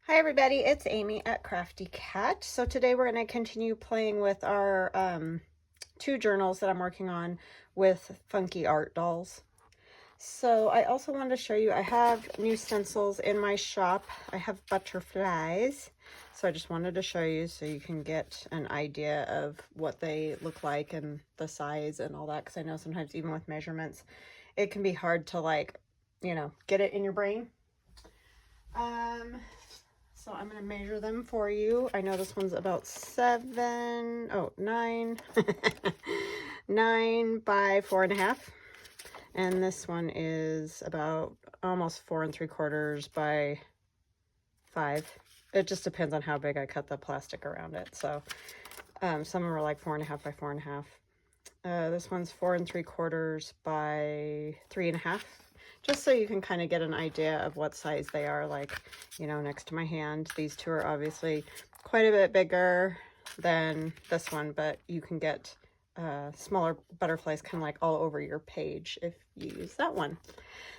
Hi everybody, it's Amy at Crafty Cat. So today we're going to continue playing with our two journals that I'm working on with funky art dolls. So I also wanted to show you, I have new stencils in my shop. I have butterflies. So I just wanted to show you so you can get an idea of what they look like and the size and all that. Because I know sometimes even with measurements, it can be hard to get it in your brain. So I'm going to measure them for you. I know this one's about 9 by 4.5. And this one is about almost 4 3/4 by 5. It just depends on how big I cut the plastic around it. So some of them are like 4.5 by 4.5. This one's 4 3/4 by 3.5. Just so you can kind of get an idea of what size they are, like, you know, next to my hand. These two are obviously quite a bit bigger than this one, but you can get smaller butterflies kind of like all over your page if you use that one.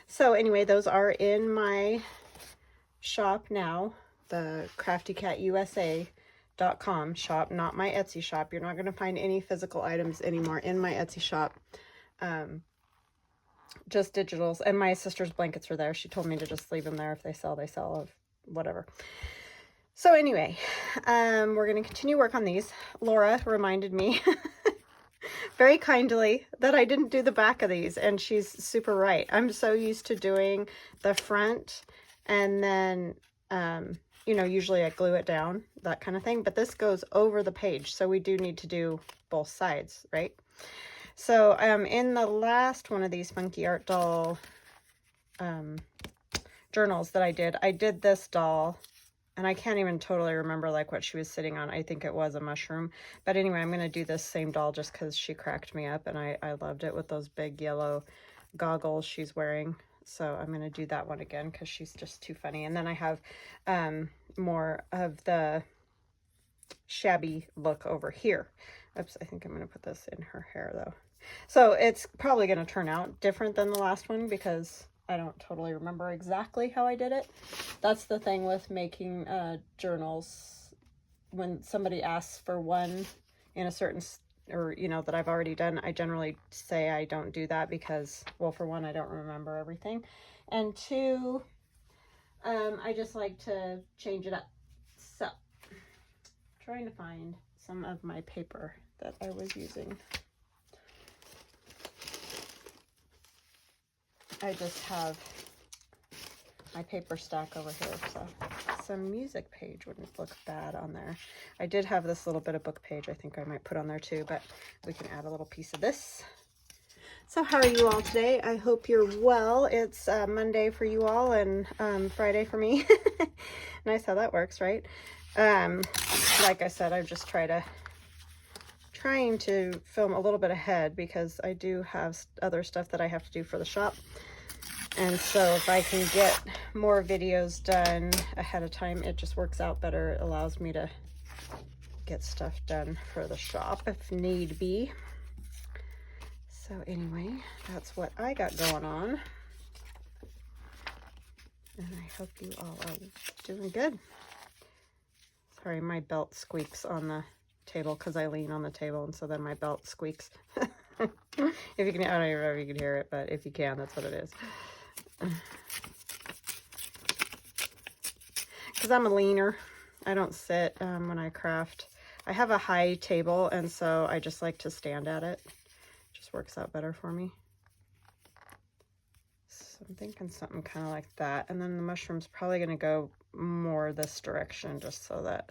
So anyway, those are in my shop now, the craftycatusa.com shop, not my Etsy shop. You're not going to find any physical items anymore in my Etsy shop. Just digitals, and my sister's blankets are there. She told me to just leave them there. If they sell, of whatever. So anyway, we're going to continue work on these. Laura reminded me very kindly that I didn't do the back of these, and she's super right. I'm so used to doing the front, and then you know, usually I glue it down, that kind of thing, but this goes over the page, so we do need to do both sides, right? So in the last one of these funky art doll journals that I did this doll, and I can't even totally remember like what she was sitting on. I think it was a mushroom, but anyway, I'm going to do this same doll just because she cracked me up, and I loved it with those big yellow goggles she's wearing. So I'm going to do that one again because she's just too funny. And then I have more of the Shabby look over here. Oops, I think I'm going to put this in her hair though. So it's probably going to turn out different than the last one because I don't totally remember exactly how I did it. That's the thing with making journals. When somebody asks for one in a certain, or you know, that I've already done, I generally say I don't do that because, well, for one, I don't remember everything, and two, I just like to change it up. So trying to find some of my paper that I was using. I just have my paper stack over here, so some music page wouldn't look bad on there. I did have this little bit of book page I think I might put on there too, but we can add a little piece of this. So how are you all today? I hope you're well. It's Monday for you all and Friday for me. Nice how that works, right? Like I said, I'm just trying to film a little bit ahead because I do have other stuff that I have to do for the shop. And so if I can get more videos done ahead of time, it just works out better. It allows me to get stuff done for the shop if need be. So anyway, that's what I got going on. And I hope you all are doing good. Sorry, my belt squeaks on the table because I lean on the table, and so then my belt squeaks. If you can, I don't even know if you can hear it, but if you can, that's what it is. Because I'm a leaner. I don't sit when I craft. I have a high table, and so I just like to stand at it. Just works out better for me. So I'm thinking something kind of like that. And then the mushroom's probably going to go more this direction just so that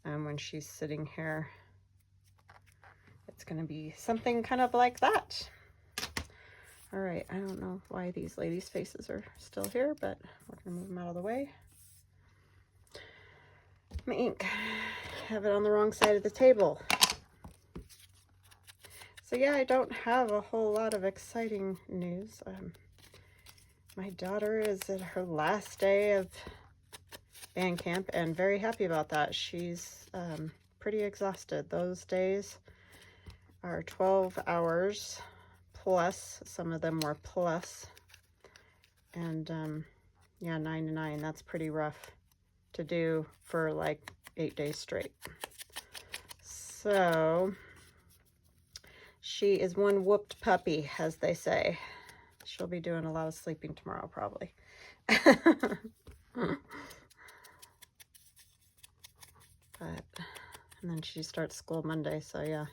when she's sitting here, it's going to be something kind of like that. All right, I don't know why these ladies' faces are still here, but we're going to move them out of the way. My ink, have it on the wrong side of the table. So yeah, I don't have a whole lot of exciting news. My daughter is at her last day of band camp and very happy about that. She's pretty exhausted. Those days are 12 hours plus. Some of them were plus. And yeah, 9 to 9, that's pretty rough. to do for like 8 days straight. So she is one whooped puppy, as they say. She'll be doing a lot of sleeping tomorrow, probably. But, and then she starts school Monday, so yeah.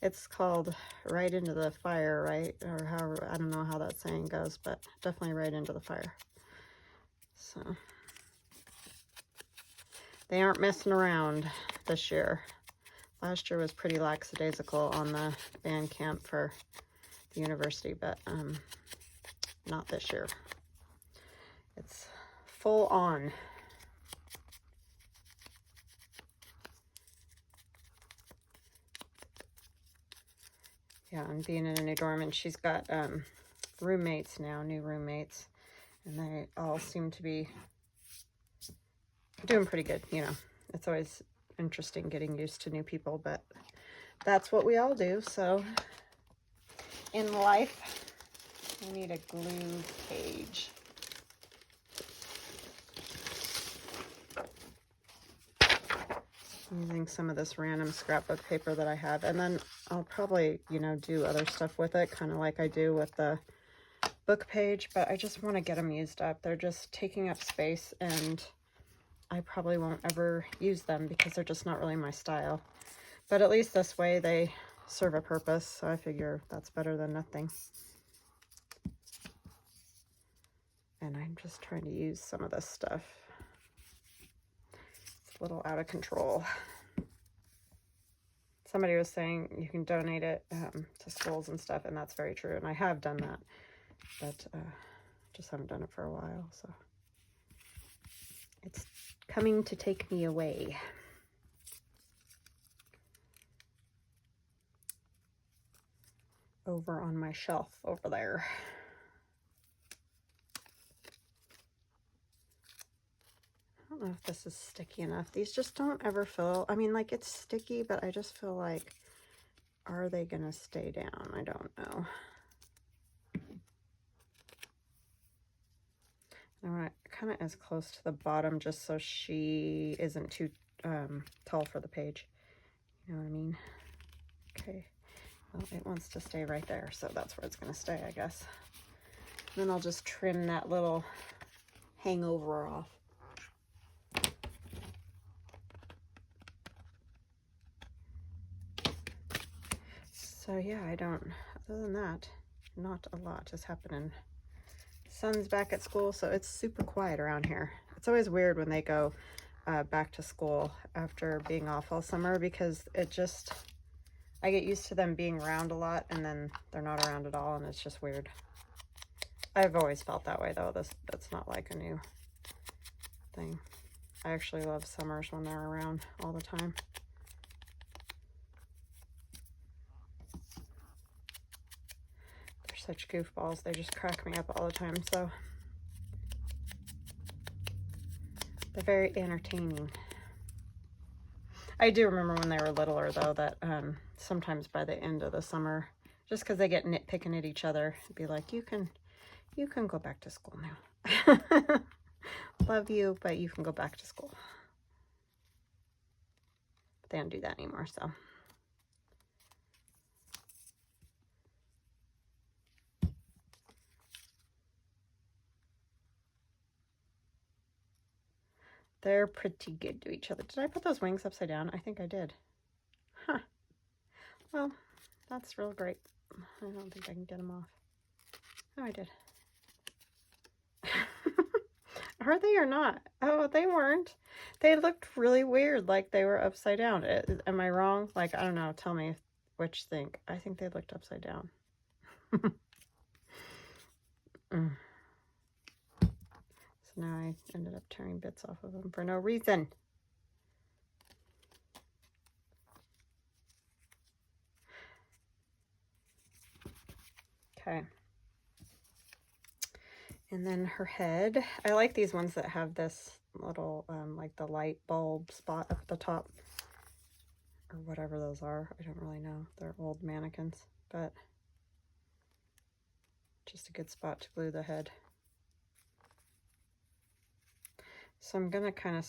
It's called right into the fire, right? Or however, I don't know how that saying goes, but definitely right into the fire. So, they aren't messing around this year. Last year was pretty lackadaisical on the band camp for the university, but not this year. It's full on. Yeah, and being in a new dorm, and she's got roommates now, new roommates, and they all seem to be doing pretty good. You know, it's always interesting getting used to new people, but that's what we all do. So in life, we need a glue page. Using some of this random scrapbook paper that I have, and then I'll probably, you know, do other stuff with it, kind of like I do with the book page, but I just want to get them used up. They're just taking up space, and I probably won't ever use them because they're just not really my style. But at least this way they serve a purpose, so I figure that's better than nothing. And I'm just trying to use some of this stuff. It's a little out of control. Somebody was saying you can donate it to schools and stuff, and that's very true, and I have done that, but just haven't done it for a while, so it's coming to take me away. Over on my shelf over there. I don't know if this is sticky enough. These just don't ever feel, I mean, like, it's sticky, but I just feel like, are they gonna stay down? I don't know. I want it kind of as close to the bottom just so she isn't too tall for the page. You know what I mean? Okay. Well, it wants to stay right there, so that's where it's gonna stay, I guess. And then I'll just trim that little hangover off. So yeah, I don't, other than that, not a lot is happening. Son's back at school, so it's super quiet around here. It's always weird when they go back to school after being off all summer, because it just, I get used to them being around a lot, and then they're not around at all, and it's just weird. I've always felt that way, though. That's not like a new thing. I actually love summers when they're around all the time. Such goofballs, they just crack me up all the time, so they're very entertaining. I do remember when they were littler, though, that sometimes by the end of the summer, just because they get nitpicking at each other, it'd be like, you can go back to school now. Love you, but you can go back to school. But they don't do that anymore, so. They're pretty good to each other. Did I put those wings upside down? I think I did. Huh. Well, that's real great. I don't think I can get them off. Oh, I did. Are they or not? Oh, they weren't. They looked really weird, like they were upside down. Am I wrong? Like, I don't know. Tell me which think. I think they looked upside down. So now I ended up tearing bits off of them for no reason. Okay. And then her head. I like these ones that have this little, like the light bulb spot up at the top. Or whatever those are. I don't really know. They're old mannequins, but just a good spot to glue the head. So I'm going to kind of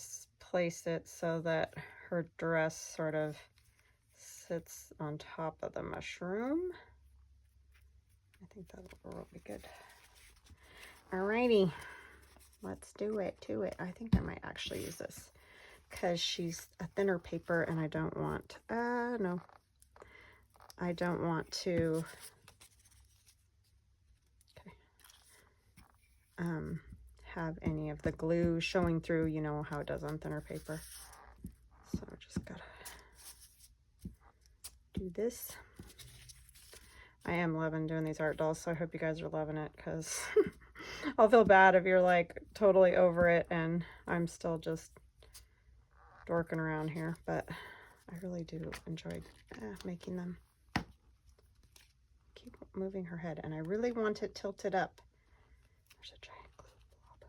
place it so that her dress sort of sits on top of the mushroom. I think that'll be good. Alrighty, let's do it to it. I think I might actually use this because she's a thinner paper and I don't want, no, I don't want to, have any of the glue showing through, you know how it does on thinner paper. So just gotta do this. I am loving doing these art dolls, so I hope you guys are loving it, because I'll feel bad if you're like totally over it and I'm still just dorking around here, but I really do enjoy making them. Keep moving her head, and I really want it tilted up. There's a giant glue blob.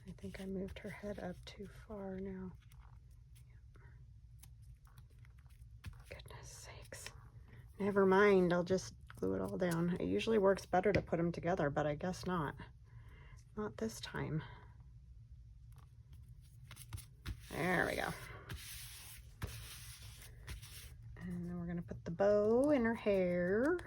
I think I moved her head up too far now. Goodness sakes. Never mind, I'll just glue it all down. It usually works better to put them together, but I guess not. Not this time. There we go. And then we're going to put the bow in her hair.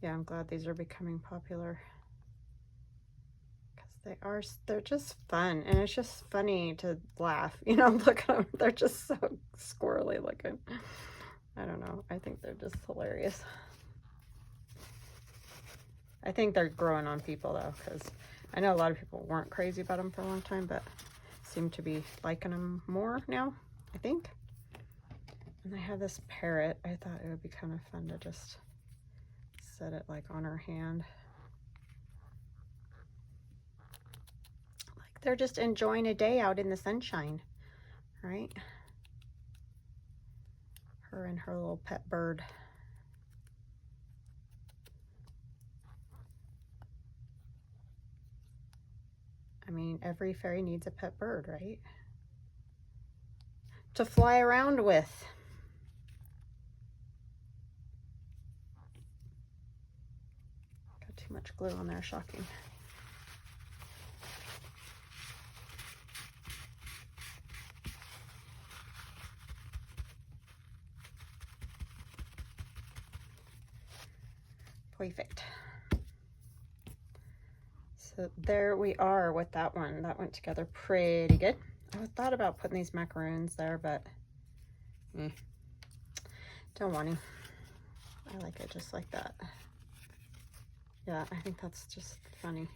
Yeah, I'm glad these are becoming popular, because they're just fun, and it's just funny to laugh, you know. Look at them, they're just so squirrely looking. I don't know, I think they're just hilarious. I think they're growing on people though, because I know a lot of people weren't crazy about them for a long time, but seem to be liking them more now, I think. And I have this parrot. I thought it would be kind of fun to just set it like on her hand. Like they're just enjoying a day out in the sunshine, right? Her and her little pet bird. I mean, every fairy needs a pet bird, right? To fly around with. Got too much glue on there, shocking. Perfect. So there we are with that one. That went together pretty good. I thought about putting these macaroons there, but don't want to. I like it just like that. Yeah, I think that's just funny.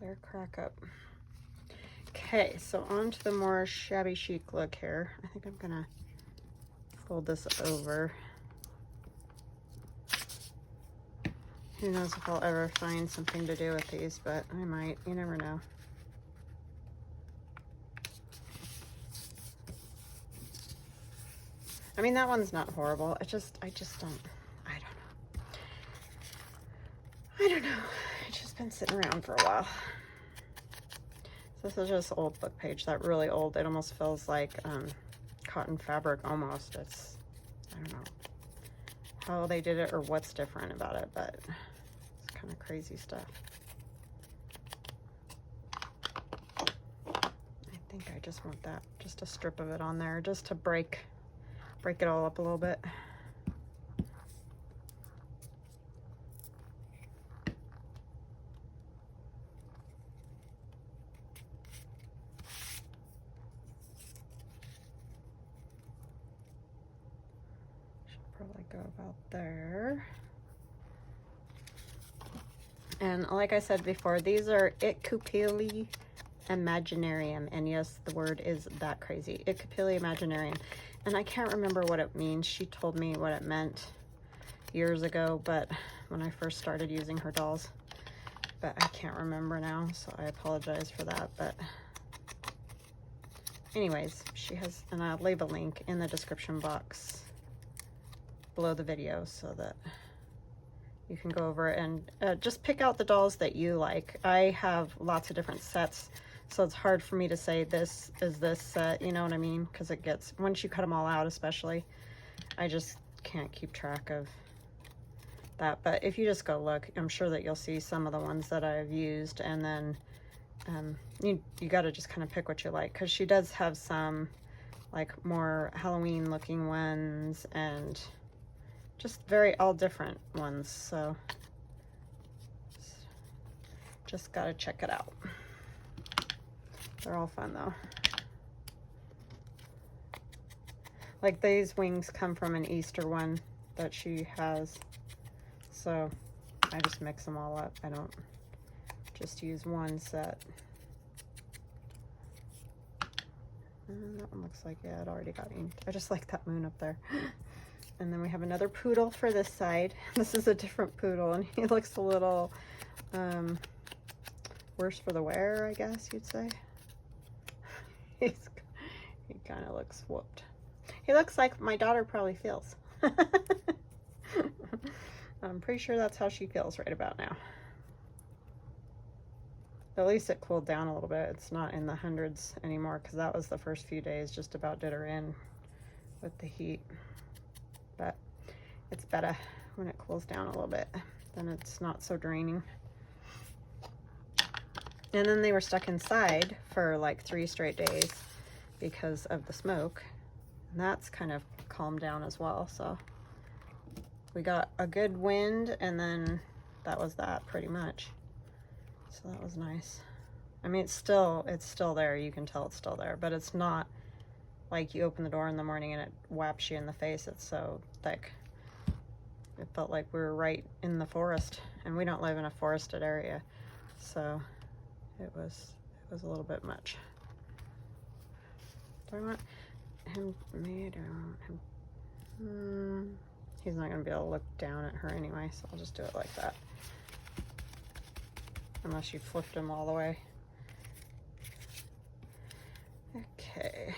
There, crack up. Okay, so on to the more shabby chic look here. I think I'm gonna fold this over. Who knows if I'll ever find something to do with these, but I might. You never know. I mean, that one's not horrible. I just don't, I don't know. It's just been sitting around for a while. So this is just old book page, that really old. It almost feels like cotton fabric almost. It's, I don't know how they did it or what's different about it, but it's kind of crazy stuff. I think I just want that, just a strip of it on there, just to break it all up a little bit. Should probably go about there. And like I said before, these are itkupilliimaginarium, and yes, the word is that crazy, itkupilliimaginarium. And I can't remember what it means. She told me what it meant years ago, but when I first started using her dolls, but I can't remember now, so I apologize for that. But anyways, she has, and I'll leave a link in the description box below the video so that you can go over and just pick out the dolls that you like. I have lots of different sets, So it's hard for me to say this is this set, you know what I mean? Because it gets, once you cut them all out especially, I just can't keep track of that. But if you just go look, I'm sure that you'll see some of the ones that I've used, and then you got to just kind of pick what you like, because she does have some like more Halloween looking ones and just all different ones. So just got to check it out. They're all fun though. Like these wings come from an Easter one that she has. So I just mix them all up. I don't just use one set. And that one looks like, yeah, it already got inked. I just like that moon up there. And then we have another poodle for this side. This is a different poodle, and he looks a little worse for the wear, I guess you'd say. He kind of looks whooped. He looks like my daughter probably feels. I'm pretty sure that's how she feels right about now. At least it cooled down a little bit. It's not in the hundreds anymore, because that was the first few days, just about did her in with the heat. But it's better when it cools down a little bit. Then it's not so draining. And then they were stuck inside for like 3 straight days because of the smoke. And that's kind of calmed down as well. So we got a good wind, and then that was that pretty much. So that was nice. I mean, it's still there. You can tell it's still there, but it's not like you open the door in the morning and it whaps you in the face. It's so thick. It felt like we were right in the forest, and we don't live in a forested area. So it was a little bit much. Do I want him? Maybe I don't want him. He's not going to be able to look down at her anyway, so I'll just do it like that. Unless you flipped him all the way. Okay.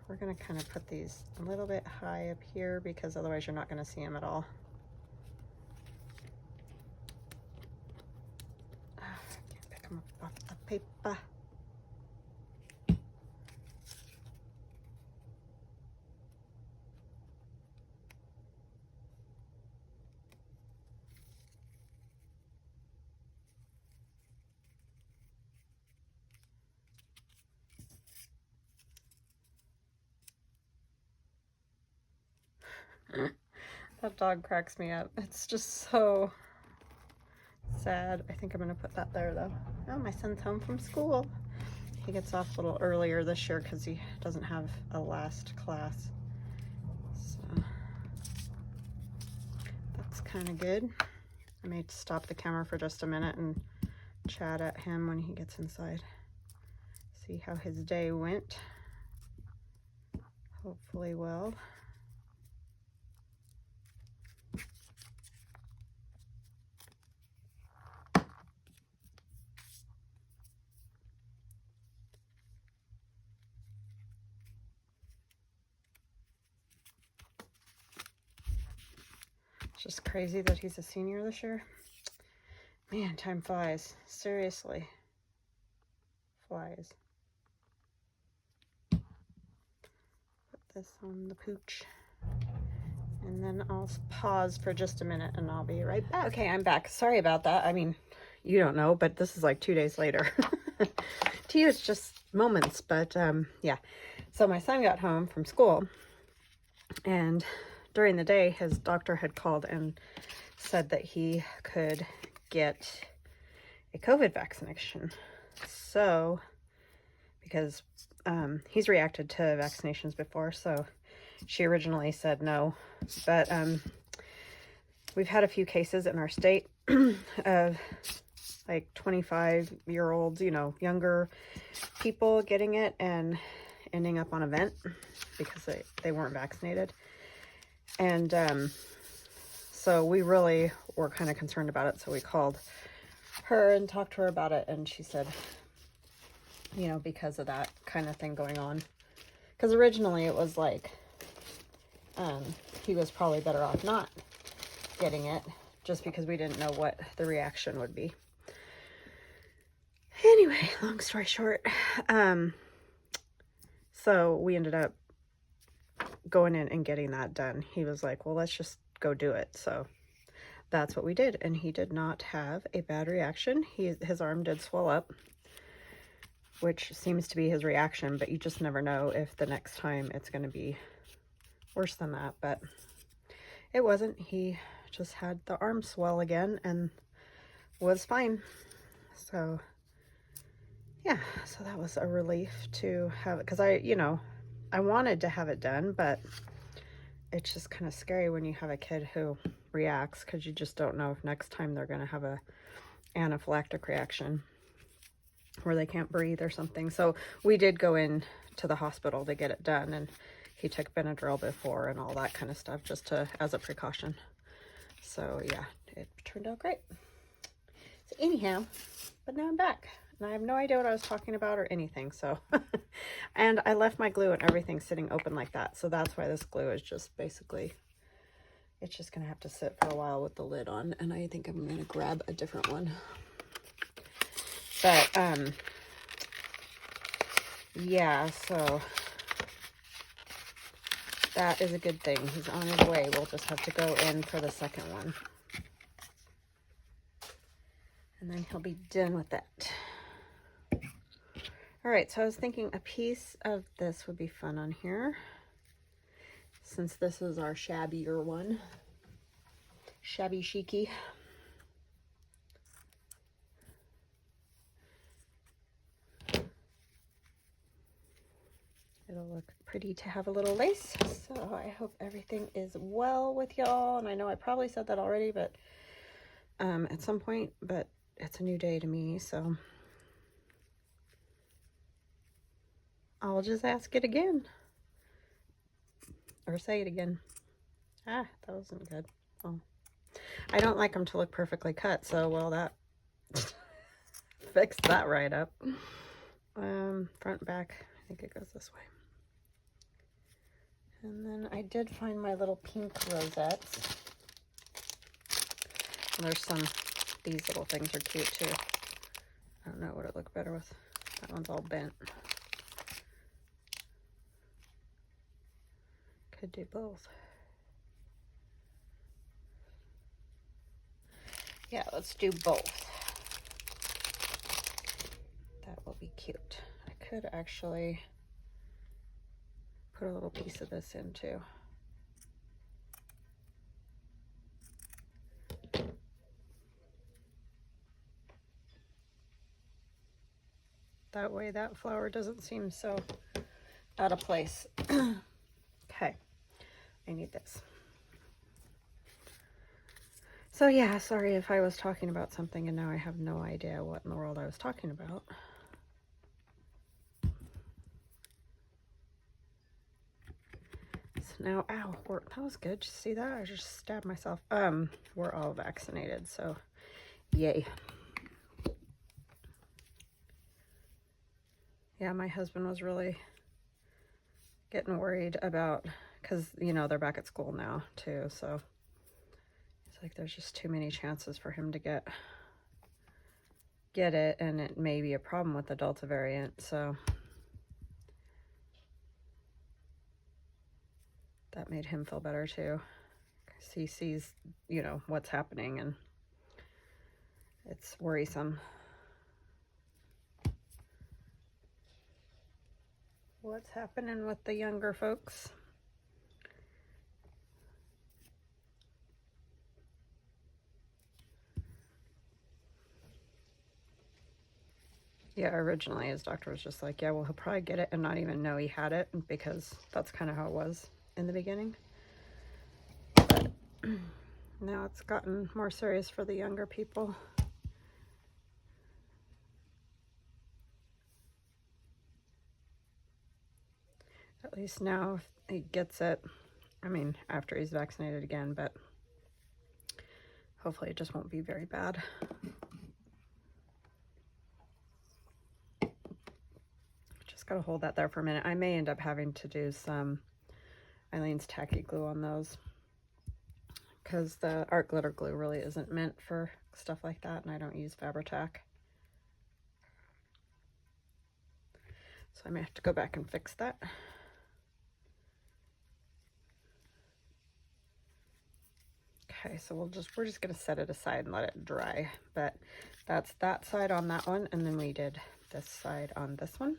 We're going to kind of put these a little bit high up here, because otherwise you're not going to see them at all. I can't pick them up off the paper. That dog cracks me up. It's just so sad. I think I'm going to put that there though. Oh, my son's home from school. He gets off a little earlier this year because he doesn't have a last class. So that's kind of good. I may stop the camera for just a minute and chat at him when he gets inside. See how his day went. Hopefully well. Just crazy that he's a senior this year. Man, time flies. Seriously. Flies. Put this on the pooch. And then I'll pause for just a minute and I'll be right back. Okay, I'm back. Sorry about that. I mean, you don't know, but this is like 2 days later. To you, it's just moments, but yeah. So my son got home from school, and during the day, his doctor had called and said that he could get a COVID vaccination. So, because he's reacted to vaccinations before, so she originally said no. But we've had a few cases in our state of like 25-year-olds, you know, younger people getting it and ending up on a vent because they weren't vaccinated. And so we really were kind of concerned about it. So we called her and talked to her about it. And she said, you know, because of that kind of thing going on. Because originally it was like, he was probably better off not getting it just because we didn't know what the reaction would be. Anyway, long story short, so we ended up going in and getting that done. He was like, well, let's just go do it. So that's what we did. And he did not have a bad reaction. His arm did swell up, which seems to be his reaction, but you just never know if the next time it's going to be worse than that. But it wasn't. He just had the arm swell again and was fine. So yeah, so that was a relief to have it, because I wanted to have it done, but it's just kind of scary when you have a kid who reacts, because you just don't know if next time they're going to have a anaphylactic reaction where they can't breathe or something. So we did go in to the hospital to get it done, and he took Benadryl before and all that kind of stuff, just as a precaution. So yeah, it turned out great. So anyhow, but now I'm back. And I have no idea what I was talking about or anything, so. And I left my glue and everything sitting open like that, so that's why this glue is just basically, it's just gonna have to sit for a while with the lid on, and I think I'm gonna grab a different one. But, yeah, so that is a good thing. He's on his way. We'll just have to go in for the second one. And then he'll be done with that. All right, so I was thinking a piece of this would be fun on here, since this is our shabbier one. Shabby chicy. It'll look pretty to have a little lace. So I hope everything is well with y'all. And I know I probably said that already, but at some point, but it's a new day to me, so I'll just ask it again. Or say it again. Ah, that wasn't good. Oh. I don't like them to look perfectly cut, so well, that fixed that right up. Front, back, I think it goes this way. And then I did find my little pink rosettes. And there's these little things are cute too. I don't know what it look better with. That one's all bent. Could do both. Yeah, let's do both. That will be cute. I could actually put a little piece of this in too. That way that flower doesn't seem so out of place. Okay, I need this. So yeah, sorry if I was talking about something and now I have no idea what in the world I was talking about. So now, ow, that was good. Did you see that? I just stabbed myself. We're all vaccinated, so yay. Yeah, my husband was really getting worried about, because, they're back at school now too, so it's like there's just too many chances for him to get it, and it may be a problem with the Delta variant, so that made him feel better too, because he sees, what's happening, and it's worrisome. What's happening with the younger folks? Yeah, originally his doctor was just like, yeah, well, he'll probably get it and not even know he had it, because that's kind of how it was in the beginning. But now it's gotten more serious for the younger people. At least now he gets it. I mean, after he's vaccinated again, but hopefully it just won't be very bad. Just gotta hold that there for a minute. I may end up having to do some Eileen's tacky glue on those, because the art glitter glue really isn't meant for stuff like that, and I don't use Fabri-Tac. So I may have to go back and fix that. Okay, so we're just gonna set it aside and let it dry. But that's that side on that one, and then we did this side on this one.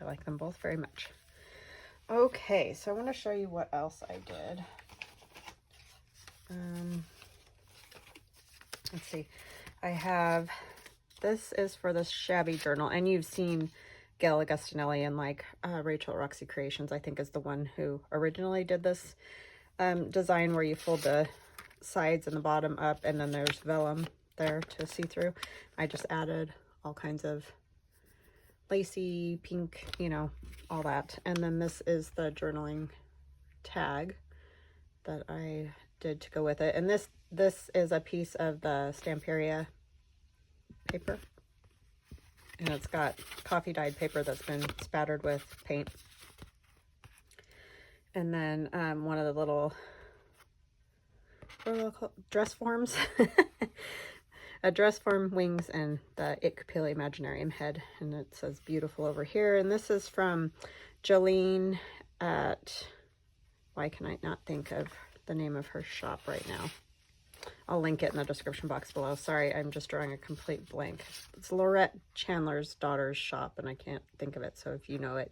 I like them both very much. Okay, so I want to show you what else I did. Let's see. I have, this is for this Shabby journal, and you've seen Gail Augustinelli and like Rachel Roxy Creations, I think, is the one who originally did this design where you fold the sides and the bottom up, and then there's vellum there to see through. I just added all kinds of lacy, pink, you know, all that. And then this is the journaling tag that I did to go with it. And this is a piece of the Stamperia paper. And it's got coffee dyed paper that's been spattered with paint. And then one of the little, what are they called? Dress forms. A dress form wings and the itkupilliimaginarium head. And it says beautiful over here. And this is from Jolene at, why can I not think of the name of her shop right now? I'll link it in the description box below. Sorry, I'm just drawing a complete blank. It's Laurette Chandler's daughter's shop, and I can't think of it. So if you know it,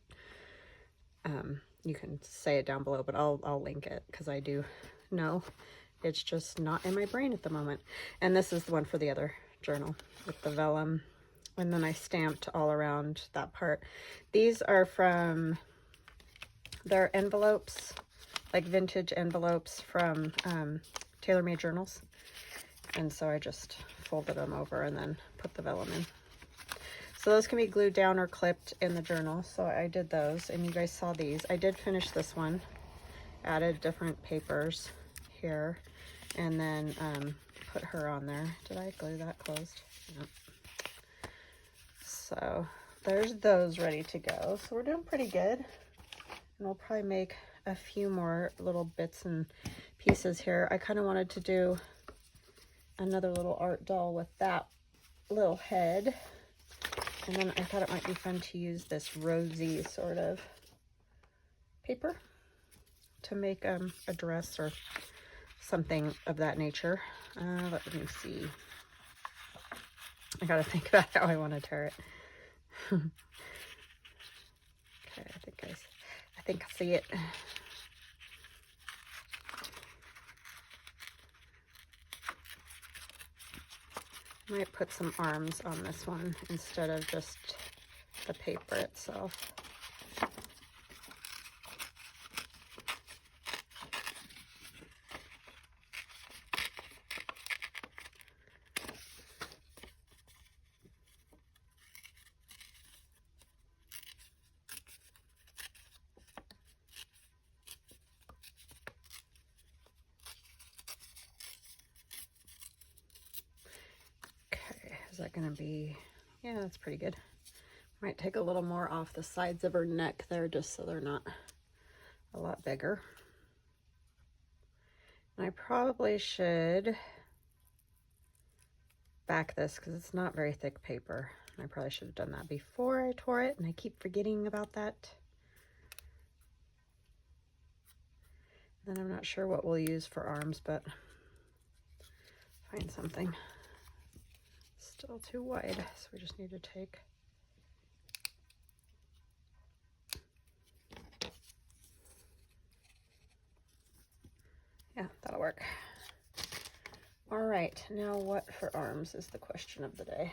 you can say it down below, but I'll link it because I do know. It's just not in my brain at the moment. And this is the one for the other journal with the vellum. And then I stamped all around that part. These are from their envelopes, like vintage envelopes from TaylorMade Journals. And so I just folded them over and then put the vellum in. So those can be glued down or clipped in the journal. So I did those, and you guys saw these. I did finish this one, added different papers here, and then put her on there. Did I glue that closed? Nope. So there's those ready to go. So we're doing pretty good. And we'll probably make a few more little bits and pieces here. I kind of wanted to do another little art doll with that little head. And then I thought it might be fun to use this rosy sort of paper to make a dress or something of that nature. Let me see. I gotta think about how I want to tear it. Okay, I think I see it. I might put some arms on this one instead of just the paper itself. Is that going to be, yeah, that's pretty good. Might take a little more off the sides of her neck there just so they're not a lot bigger. And I probably should back this because it's not very thick paper. I probably should have done that before I tore it, and I keep forgetting about that. Then I'm not sure what we'll use for arms, but find something. Still too wide, so we just need to take yeah, that'll work. All right, now what for arms is the question of the day.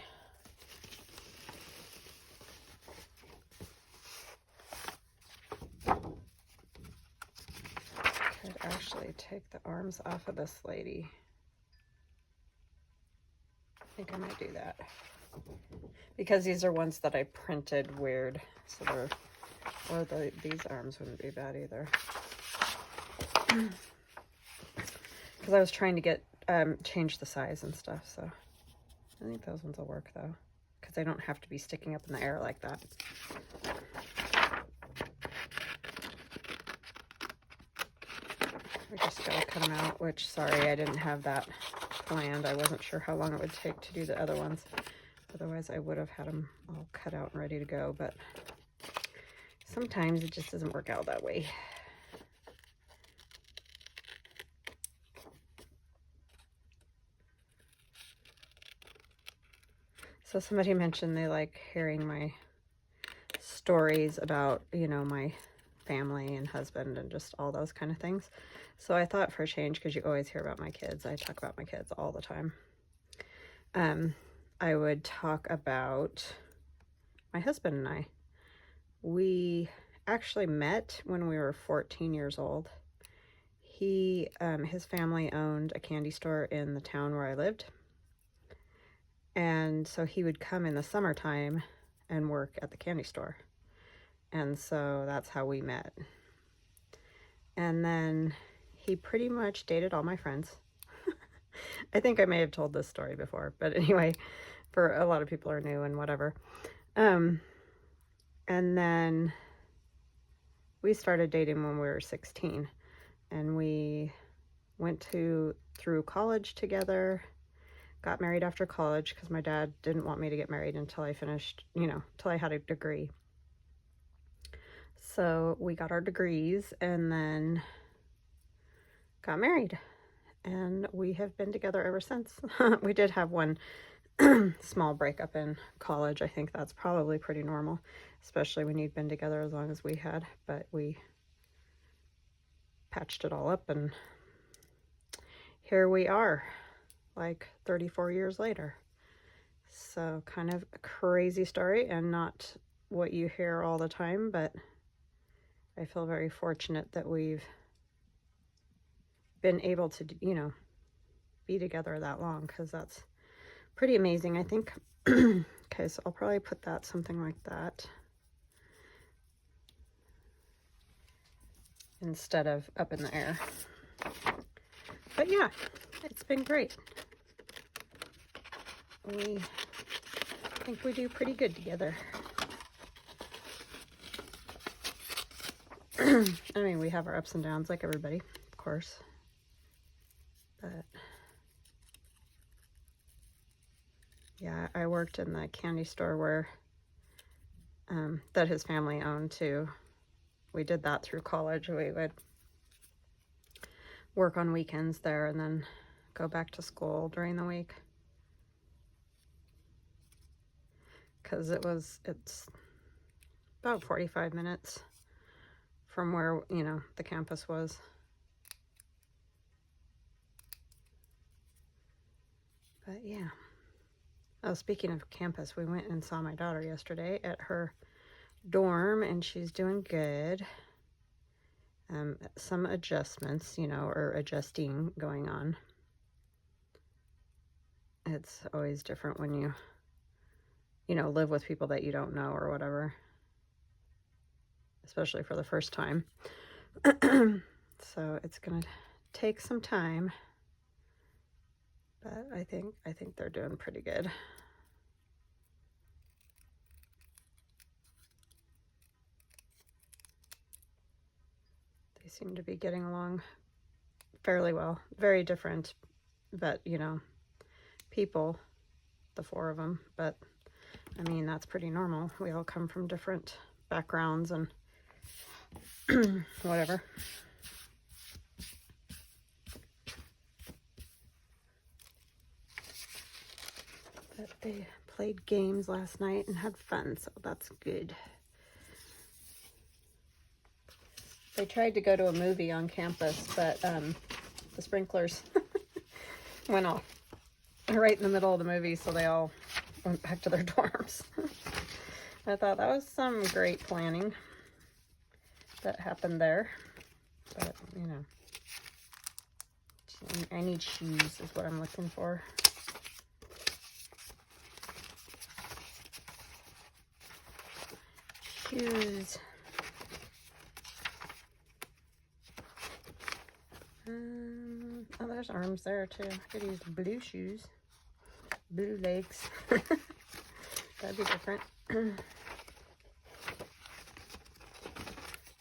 Could actually take the arms off of this lady. I think I might do that because these are ones that I printed weird, so they're, or these arms wouldn't be bad either, because I was trying to get change the size and stuff. So I think those ones will work though, because I don't have to be sticking up in the air like that. We just gotta cut them out, which, sorry, I didn't have that planned. I wasn't sure how long it would take to do the other ones. Otherwise, I would have had them all cut out and ready to go, but Sometimes it just doesn't work out that way. So somebody mentioned they like hearing my stories about, you know, my family and husband and just all those kind of things. So I thought for a change, because you always hear about my kids, I talk about my kids all the time. I would talk about my husband and I. We actually met when we were 14 years old. His family owned a candy store in the town where I lived. And so he would come in the summertime and work at the candy store. And so that's how we met. And then he pretty much dated all my friends. I think I may have told this story before, but anyway, for a lot of people are new and whatever. And then we started dating when we were 16, and we went through college together, got married after college because my dad didn't want me to get married until I finished, you know, until I had a degree. So we got our degrees and then got married, and we have been together ever since. We did have one small breakup in college. I think that's probably pretty normal, especially when you've been together as long as we had, but we patched it all up, and here we are, like 34 years later. So kind of a crazy story, and not what you hear all the time, but I feel very fortunate that we've been able to, you know, be together that long, because that's pretty amazing, I think. Okay, so I'll probably put that something like that instead of up in the air. But yeah, it's been great. I think we do pretty good together. I mean, we have our ups and downs like everybody, of course. But yeah, I worked in the candy store where that his family owned too. We did that through college. We would work on weekends there and then go back to school during the week. Because it's about 45 minutes from where, you know, the campus was. But yeah. Oh, speaking of campus, we went and saw my daughter yesterday at her dorm, and she's doing good. Some adjustments, you know, or adjusting going on. It's always different when you know, live with people that you don't know or whatever, especially for the first time. So it's gonna take some time, but I think they're doing pretty good. They seem to be getting along fairly well. Very different, but, you know, people, the four of them, but I mean, that's pretty normal. We all come from different backgrounds and whatever. But they played games last night and had fun, so that's good. They tried to go to a movie on campus, but the sprinklers went off right in the middle of the movie, so they all went back to their dorms. I thought that was some great planning that happened there, but, you know, I need shoes is what I'm looking for. Shoes. Oh, there's arms there too. I could use blue shoes. Blue legs. That'd be different.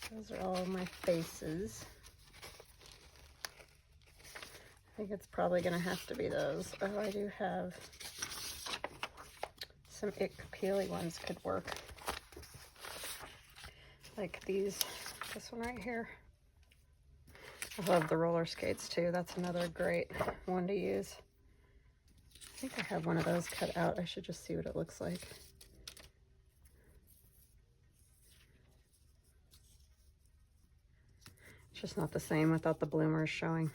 Those are all my faces. I think it's probably going to have to be those. Oh, I do have some itkupilliimaginarium ones could work. Like these, this one right here. I love the roller skates too. That's another great one to use. I think I have one of those cut out. I should just see what it looks like. It's just not the same without the bloomers showing.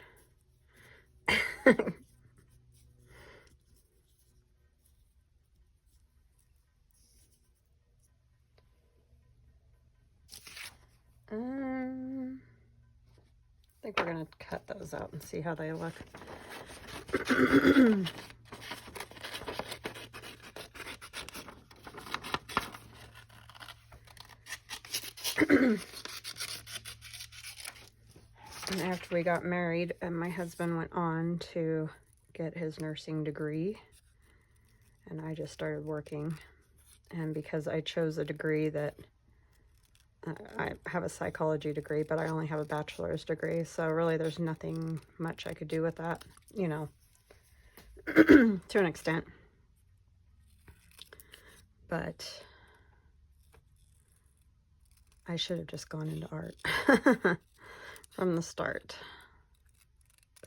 I think we're going to cut those out and see how they look. And after we got married, and my husband went on to get his nursing degree, and I just started working. And because I chose a degree that I have a psychology degree, but I only have a bachelor's degree, so really there's nothing much I could do with that, you know, to an extent. But I should have just gone into art from the start,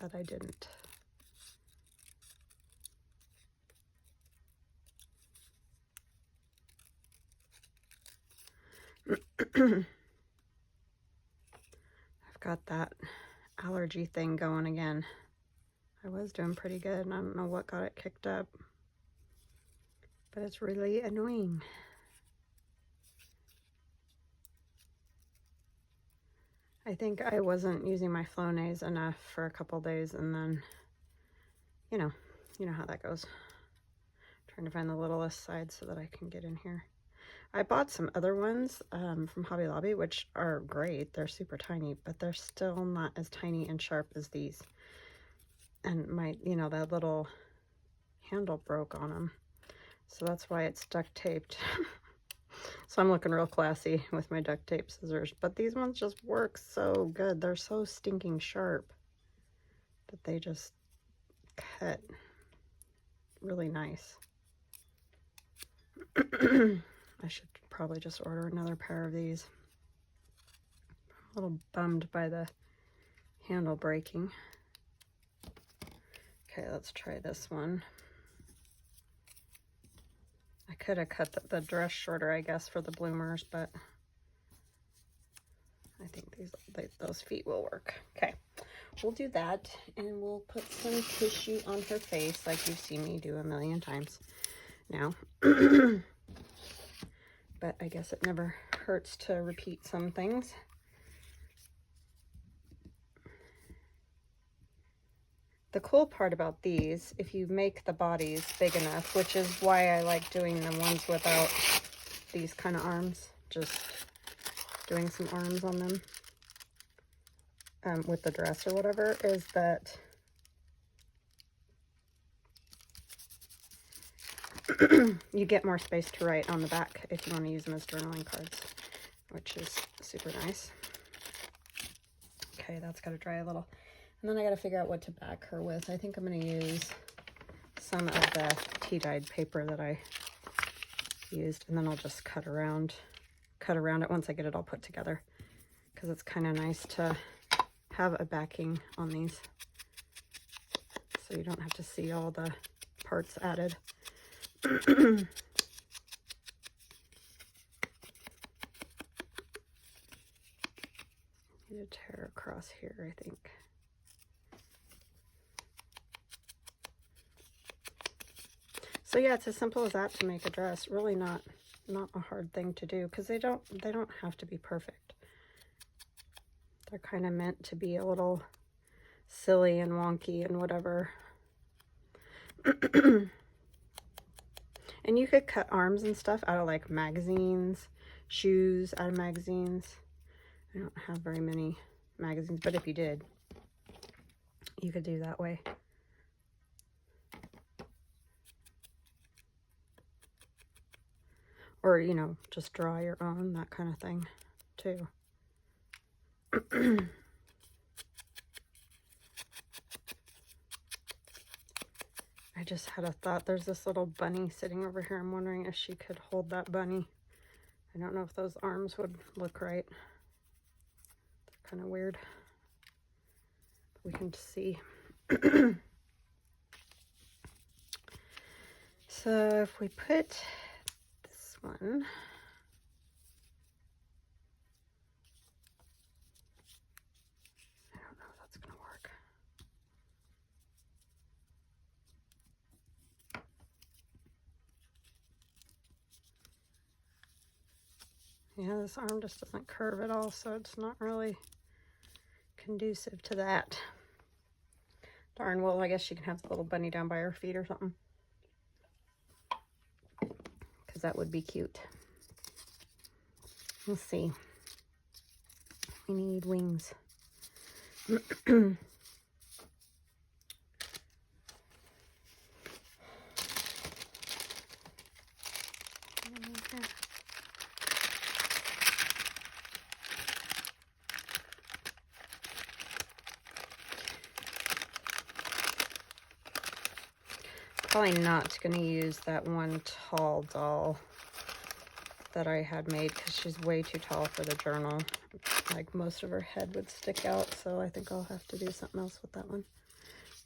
but I didn't. I've got that allergy thing going again. I was doing pretty good, and I don't know what got it kicked up, but it's really annoying. I think I wasn't using my Flonase enough for a couple days, and then, you know how that goes. Trying to find the littlest side so that I can get in here. I bought some other ones from Hobby Lobby, which are great. They're super tiny, but they're still not as tiny and sharp as these. And my, that little handle broke on them. So that's why it's duct taped. So I'm looking real classy with my duct tape scissors. But these ones just work so good. They're so stinking sharp that they just cut really nice. I should probably just order another pair of these. I'm a little bummed by the handle breaking. Okay, let's try this one. I could have cut the dress shorter, I guess, for the bloomers, but I think those feet will work. Okay, we'll do that, and we'll put some tissue on her face like you've seen me do a million times now. But I guess it never hurts to repeat some things. The cool part about these, if you make the bodies big enough, which is why I like doing the ones without these kind of arms, just doing some arms on them with the dress or whatever, is that you get more space to write on the back if you want to use them as journaling cards, which is super nice. Okay, that's got to dry a little. And then I got to figure out what to back her with. I think I'm going to use some of the tea-dyed paper that I used, and then I'll just cut around it once I get it all put together, because it's kind of nice to have a backing on these so you don't have to see all the parts added. Need to tear across here, I think. So yeah, it's as simple as that to make a dress. Really not a hard thing to do, because they don't have to be perfect. They're kind of meant to be a little silly and wonky and whatever. And you could cut arms and stuff out of like magazines, shoes out of magazines. I don't have very many magazines, but if you did, you could do that way. Or, just draw your own, that kind of thing, too. I just had a thought. There's this little bunny sitting over here. I'm wondering if she could hold that bunny. I don't know if those arms would look right. They're kind of weird. We can see. So if we put this one, I don't know if that's going to work. Yeah, this arm just doesn't curve at all, so it's not really conducive to that. Darn, well, I guess you can have the little bunny down by her feet or something, because that would be cute. Let's see. We need wings. Probably not going to use that one tall doll that I had made because she's way too tall for the journal. Like most of her head would stick out, so I think I'll have to do something else with that one.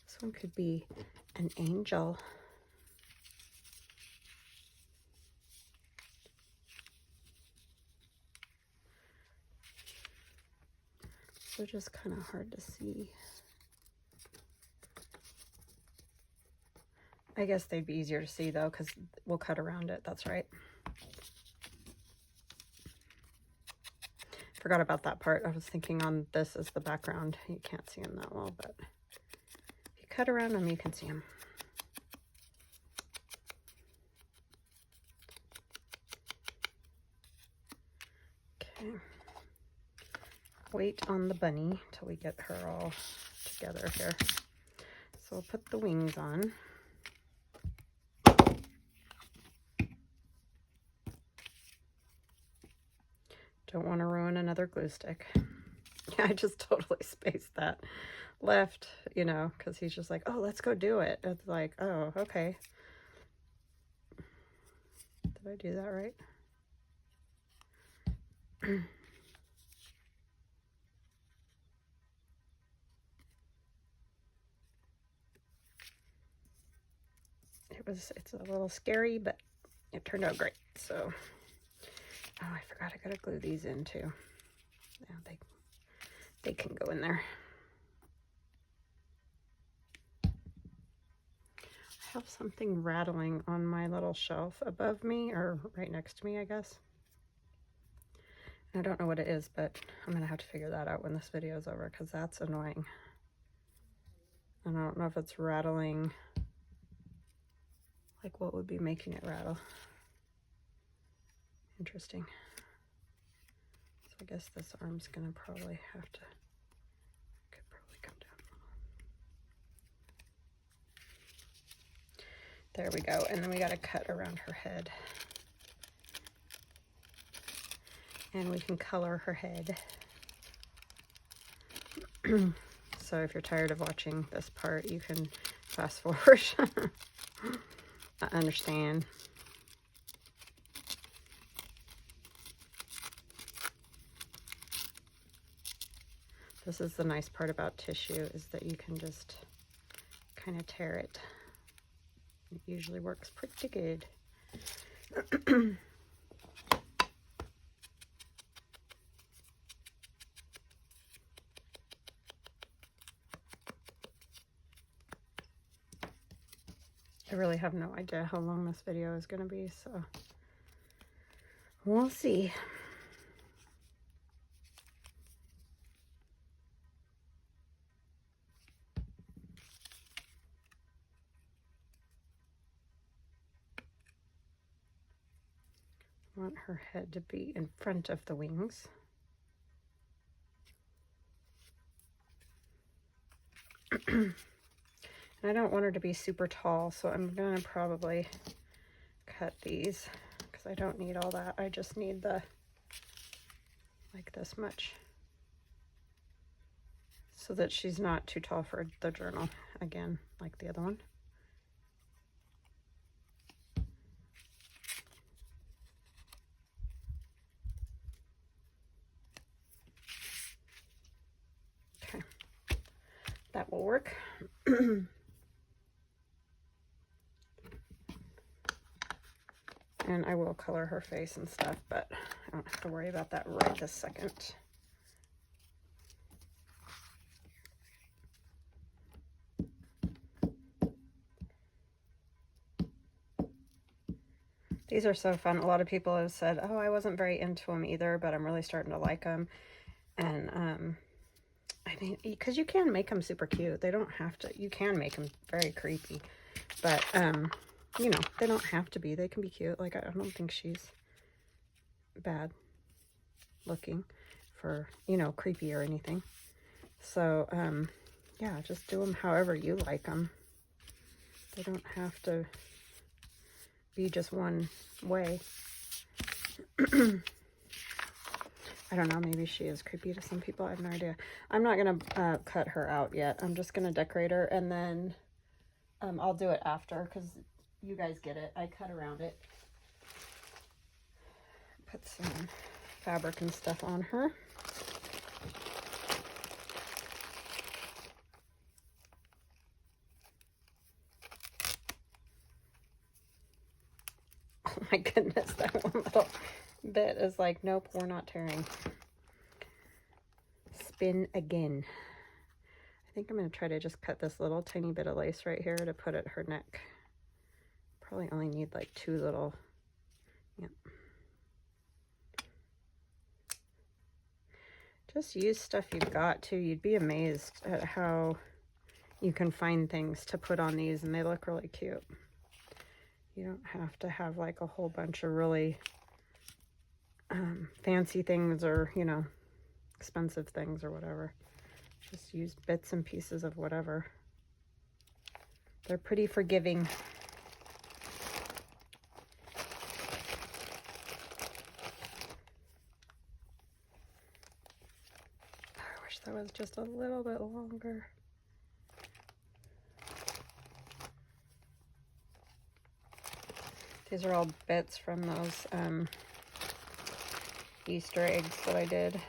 This one could be an angel. They're just kind of hard to see. I guess they'd be easier to see though, because we'll cut around it. That's right. Forgot about that part. I was thinking on this as the background. You can't see them that well, but if you cut around them, you can see them. Okay. Wait on the bunny till we get her all together here. So we'll put the wings on. Don't want to ruin another glue stick. Yeah, I just totally spaced that left, you know, because he's just like, oh, let's go do it. It's like, oh, okay. Did I do that right? It's a little scary, but it turned out great. So, oh, I forgot I gotta glue these in too. Yeah, they can go in there. I have something rattling on my little shelf above me, or right next to me, I guess. I don't know what it is, but I'm gonna have to figure that out when this video is over, because that's annoying. And I don't know if it's rattling, like what would be making it rattle. Interesting. So I guess this arm's gonna probably have to, could probably come down. There we go. And then we gotta cut around her head. And we can color her head. So if you're tired of watching this part, you can fast forward. I understand. This is the nice part about tissue, is that you can just kind of tear it. It usually works pretty good. I really have no idea how long this video is going to be, so we'll see. I want her head to be in front of the wings. And I don't want her to be super tall, so I'm going to probably cut these, because I don't need all that. I just need the, like this much, so that she's not too tall for the journal, again, like the other one. That will work. And I will color her face and stuff, but I don't have to worry about that right this second. These are so fun. A lot of people have said, oh, I wasn't very into them either, but I'm really starting to like them. And, I mean, because you can make them super cute. They don't have to, you can make them very creepy. But, you know, they don't have to be. They can be cute. Like, I don't think she's bad looking for, you know, creepy or anything. So, yeah, just do them however you like them. They don't have to be just one way. I don't know, maybe she is creepy to some people. I have no idea. I'm not going to cut her out yet. I'm just going to decorate her, and then I'll do it after because you guys get it. I cut around it. Put some fabric and stuff on her. Oh my goodness, that one little bit is like, nope, we're not tearing. Spin again. I think I'm going to try to just cut this little tiny bit of lace right here to put at her neck. Probably only need like 2 little, yep. Just use stuff you've got too. You'd be amazed at how you can find things to put on these and they look really cute. You don't have to have like a whole bunch of really fancy things or, you know, expensive things or whatever. Just use bits and pieces of whatever. They're pretty forgiving. I wish that was just a little bit longer. These are all bits from those Easter eggs that I did. I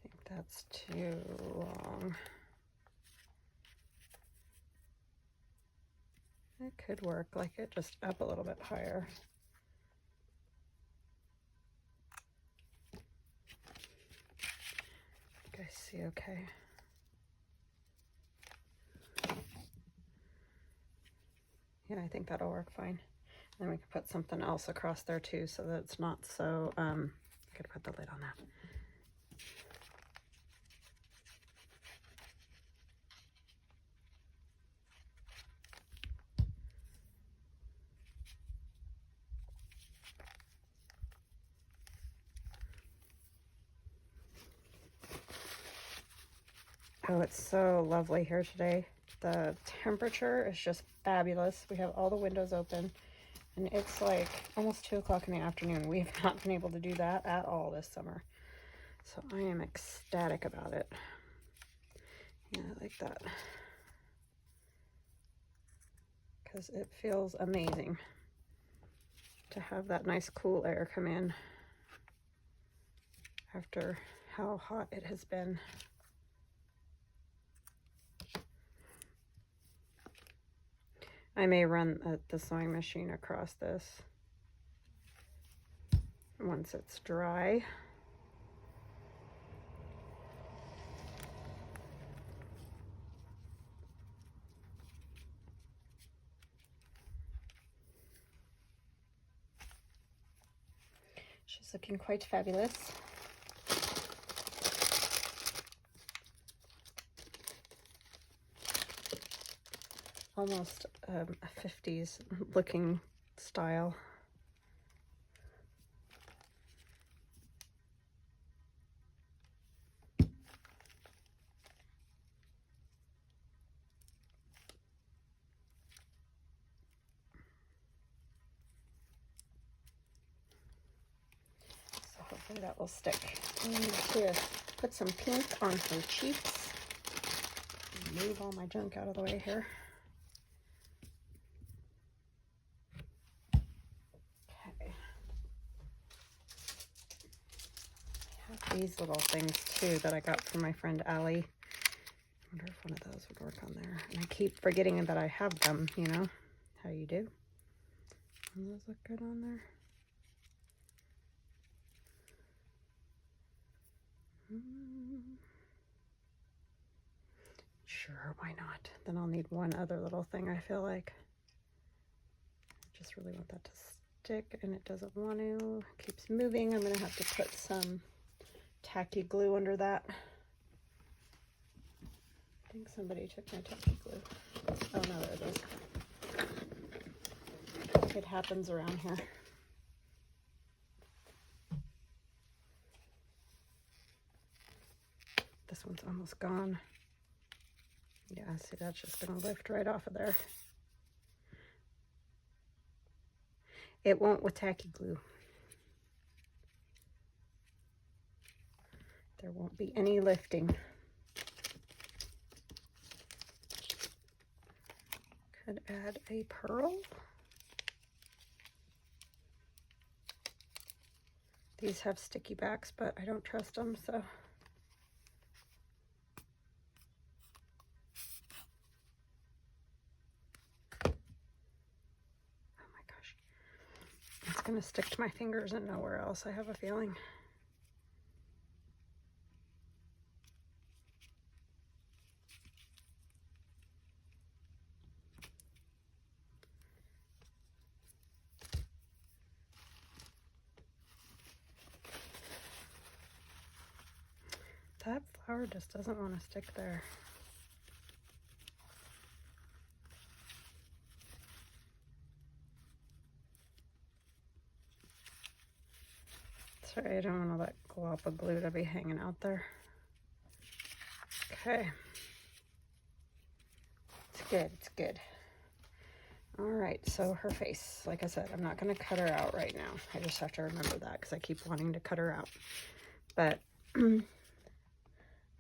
think that's too long. It could work, like it just up a little bit higher. You guys see okay? Yeah, I think that'll work fine. And then we can put something else across there too so that it's not so, I could put the lid on that. Oh, it's so lovely here today. The temperature is just fabulous. We have all the windows open, and it's like almost 2 o'clock in the afternoon. We have not been able to do that at all this summer. So I am ecstatic about it. Yeah, I like that. Because it feels amazing to have that nice cool air come in after how hot it has been. I may run the sewing machine across this once it's dry. She's looking quite fabulous. Almost a 50s looking style. So hopefully that will stick. I need to put some pink on her cheeks. Move all my junk out of the way here. these little things too that I got from my friend Allie. I wonder if one of those would work on there. And I keep forgetting that I have them, you know, how you do. Do those look good on there? Sure, why not? Then I'll need one other little thing, I feel like. I just really want that to stick, and it doesn't want to. It keeps moving. I'm going to have to put some tacky glue under that. I think somebody took my tacky glue. Oh, no, there it is. It happens around here. This one's almost gone. Yeah, see, that's just going to lift right off of there. It won't with tacky glue. There won't be any lifting. Could add a pearl. These have sticky backs, but I don't trust them, so. It's going to stick to my fingers and nowhere else, I have a feeling. That flower just doesn't want to stick there. Sorry, I don't want all that glop of glue to be hanging out there. Okay. It's good, it's good. All right, so her face, like I said, I'm not going to cut her out right now. I just have to remember that because I keep wanting to cut her out. But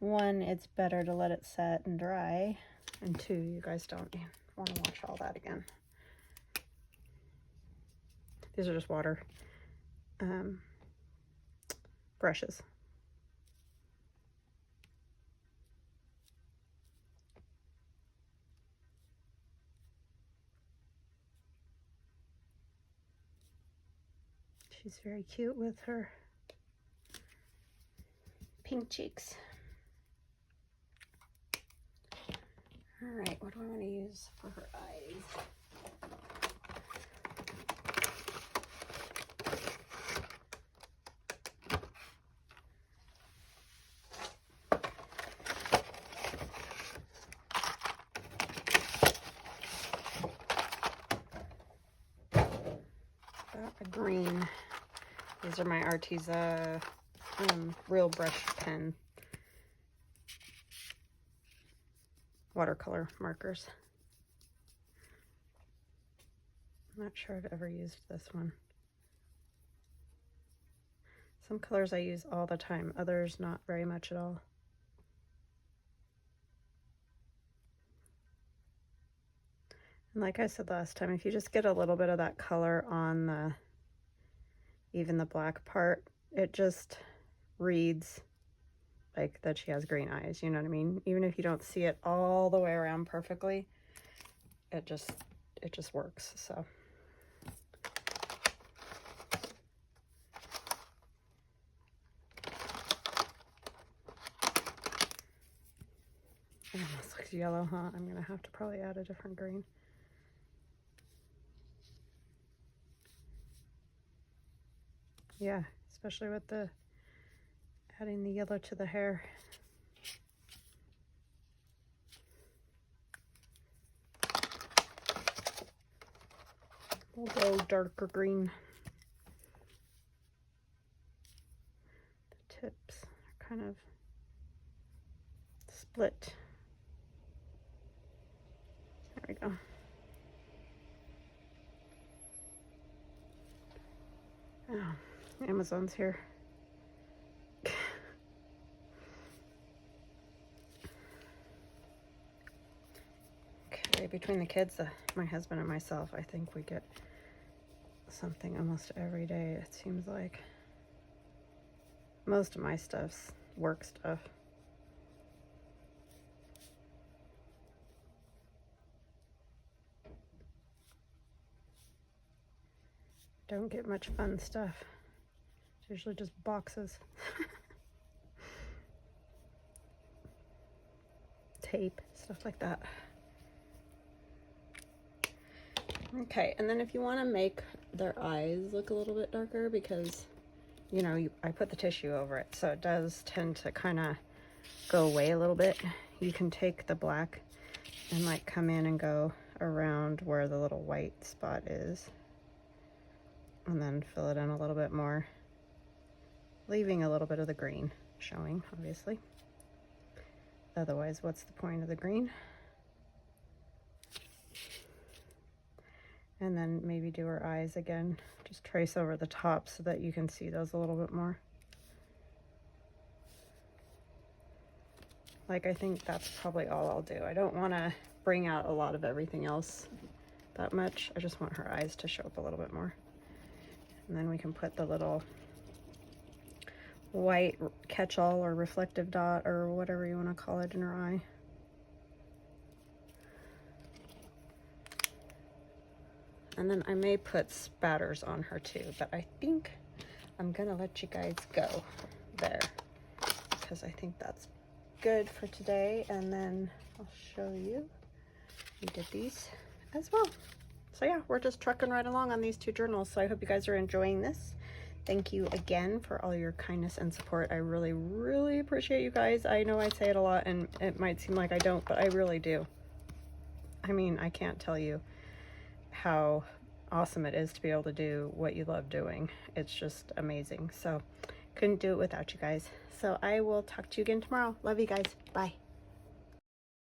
one, it's better to let it set and dry. And two, you guys don't want to watch all that again. These are just water brushes. She's very cute with her pink cheeks. All right, what do I want to use for her eyes? A green. These are my Arteza real brush pen watercolor markers. I'm not sure I've ever used this one. Some colors I use all the time, others not very much at all. And like I said last time, if you just get a little bit of that color on the, even the black part, it just reads like that she has green eyes, you know what I mean? Even if you don't see it all the way around perfectly, it just works, so. It almost looks yellow, huh? I'm gonna have to probably add a different green. Yeah, especially with the adding the yellow to the hair. We'll go darker green. The tips are kind of split. There we go. Oh, Amazon's here. Okay, between the kids, my husband and myself, I think we get something almost every day, it seems like. Most of my stuff's work stuff. Don't get much fun stuff. It's usually just boxes. Tape, stuff like that. Okay, and then if you want to make their eyes look a little bit darker, because you know, I put the tissue over it, so it does tend to kind of go away a little bit. You can take the black and like come in and go around where the little white spot is, and then fill it in a little bit more, leaving a little bit of the green showing, obviously. Otherwise, what's the point of the green? And then maybe do her eyes again. Just trace over the top so that you can see those a little bit more. Like, I think that's probably all I'll do. I don't want to bring out a lot of everything else that much. I just want her eyes to show up a little bit more. And then we can put the little white catch-all or reflective dot or whatever you want to call it in her eye. And then I may put spatters on her too, but I think I'm gonna let you guys go there because I think that's good for today. And then I'll show you, we did these as well. So yeah, we're just trucking right along on these two journals. So I hope you guys are enjoying this. Thank you again for all your kindness and support. I really, really appreciate you guys. I know I say it a lot and it might seem like I don't, but I really do. I mean, I can't tell you how awesome it is to be able to do what you love doing. It's just amazing. So couldn't do it without you guys. So I will talk to you again tomorrow. Love you guys. Bye.